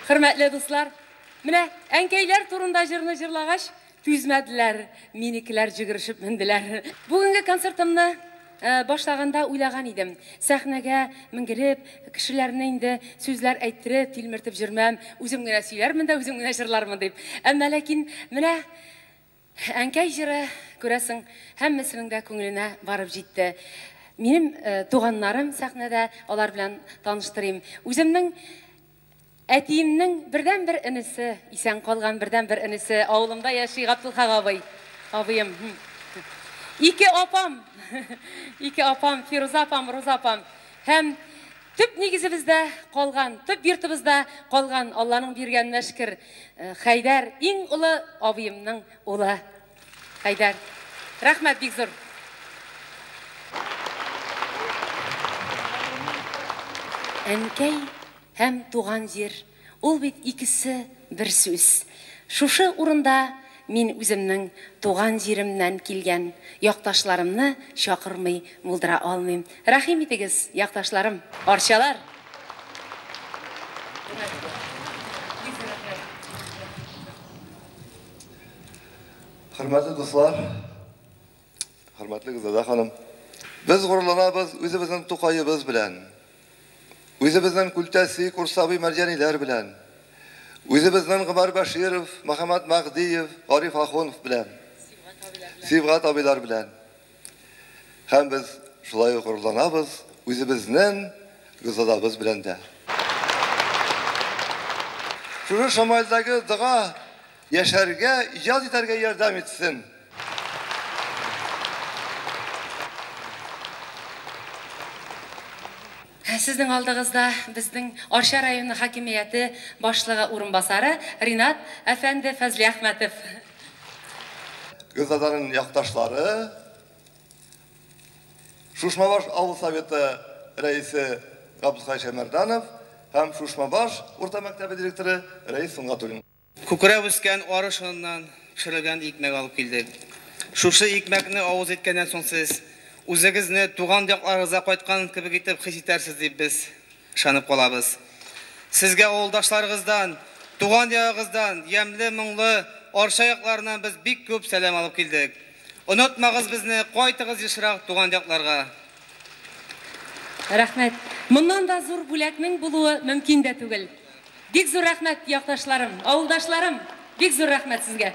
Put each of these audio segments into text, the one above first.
Hürmetli dostlar, mine enkeyler turunda jırını jırlağaş, tüzmediler, minikiler jıgırışıp mindiler. Bugünkü konsertimni başlaganda uylagан idim. Sahnege mingirip, kişilerine indi sözler ayttirip, tilmirtip jirmem, özüm gene söylermin de, özüm gene jırlarmın deyip. Ama lakin mine enkey jırı göresin, hemmesinin de köngülüne barıp jitti. Benim tuğanlarım sahnede, onlar bilen tanıştırayım. Özümnün Әтиемнің бірден бір інісі, исән қалған бірден бір інісі, ауылымда яши Ғабдылхақ абай, абайым. Ике апам, Фируза апам, Роза апам. Һәм түп негізімізде қалған, түп йұртымызда қалған Алланың бергеніне шүкір Хайдар, ең ұлы абайымның ұлы Хайдар. Рахмет бик зор. Әнкәй hem tuğan yer, ol bit ikisi bir söz. Şuşu urunda min özümnün tuğan yerimden kilgen yaktaşlarımны şakırmay muldura almayım. Rahim itigiz yaktaşlarım, arşalar. Hürmetli dostlar, hürmetli Gizade hanım. Biz gururlanabız özümüzün tuqayыбыз bilen. Özümüzden Kultasi, Kursabi mercaniler bilen, özümüzden Gımar Başirov, Muhammed Magdiyev, Arif Akhunov bilen, Sivgat abiler bilen. Hem biz şulay gururlanabız, özümüzden Gizadabız bilen de. Şu şamaldagi dua yaşarga, icaz iterge yardım etsin. Sizдің алдығызда біздің Арша районы хакимияты башлығы орынбасары Ринат Әфәнді Фәзли Ахметов. Gizadanın yaktaşları, Şuşmabaş Avul Sovyeti reisi Gabdulkay Şemerdanov hem Şuşmabaş Orta Mektebi direktörü Reis Sungatulin. Kukura ösken arışından pişirilgen ekmek alıp geldik. Şuşu ekmekni avuz etkenden soň siz Үзегізні туған яқларыңызға қайтқан кебек етіп хис етерсіз деп біз шанып қалабыз. Сізге ауылдашларыңыздан, туған яғыңыздан, емлі мұңлы Арша яқларынан біз бик көп сәлем алып келдік. Ұнытмағыз бізні, қайтығыз ешірақ туған яқларға. Рахмет. Мұндан да зор бүләкнің болуы мүмкін де түгіл. Бик зор рахмет, яқташларым, ауылдашларым. Бик зор рахмет сізге.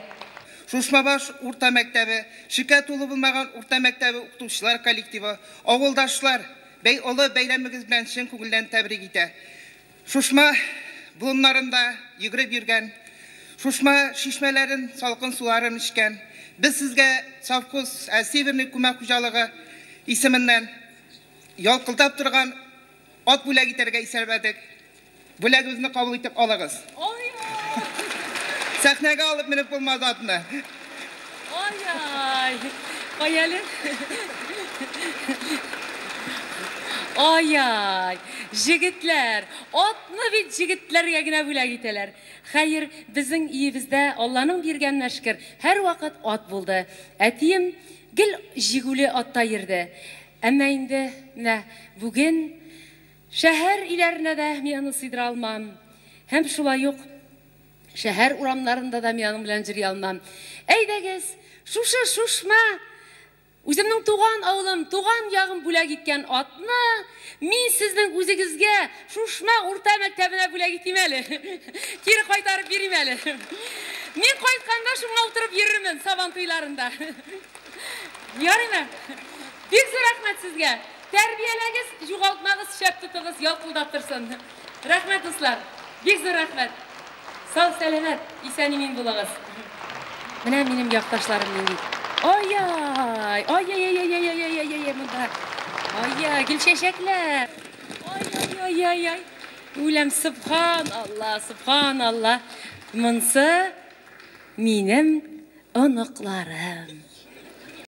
Şuşmabaş Orta Mektebi, şirket olu bulmagan Orta Mektebi okutuşçular kolektivi, avuldaşlar, olu beylemimiz bilen şen kugulden tebrik ite. Şuşma bulunlarında yıgırıp yürgen, Şuşma şişmelerin salkın suların içken, biz sizge Savkuz Severnik Kumak Kucalığı isiminden yolkıltap durgan at bülek iterge iserbedik. Bülekimizni kabul etip alağız. Sahnege alıp minip bulmaz atına. Ay, koyalım. Ay, jigitler, atlı bir jigitlerge gine bülek iteler. Hayır, bizim iyimizde Allah'ın bergenine şükür her vakit at buldu. Etiyim gil jiguli atta yirdi. Ama indi bugün şehir ilerine de miyani sıydıra almam. Hem şulay yok. Şehir uramlarında da miyanım bilen jiri almam. Eydegiz, şuşma. Özümnün tuğan ağılım, tuğan yağım bülek gitken atını, min sizden özünüzge Şuşma Orta Mektebi'ne bülek gitmeli. Kiri kaytarıp birimeli. Min kaytkanda şuna oturup yerimin saban tıylarında. Yarime. Bir zor rahmet sizge. Terbiyelegiz, juğaltmağız, şep tutuguz, yalkıldattırsın. Rahmet dostlar. Bir zor rahmet. Sağ selamet, isenimin bulağız. Benim yaktaşlarım neydi? Ay, gül çeşekler. Ay. Ulem subhanallah. Mınsı benim ınıklarım.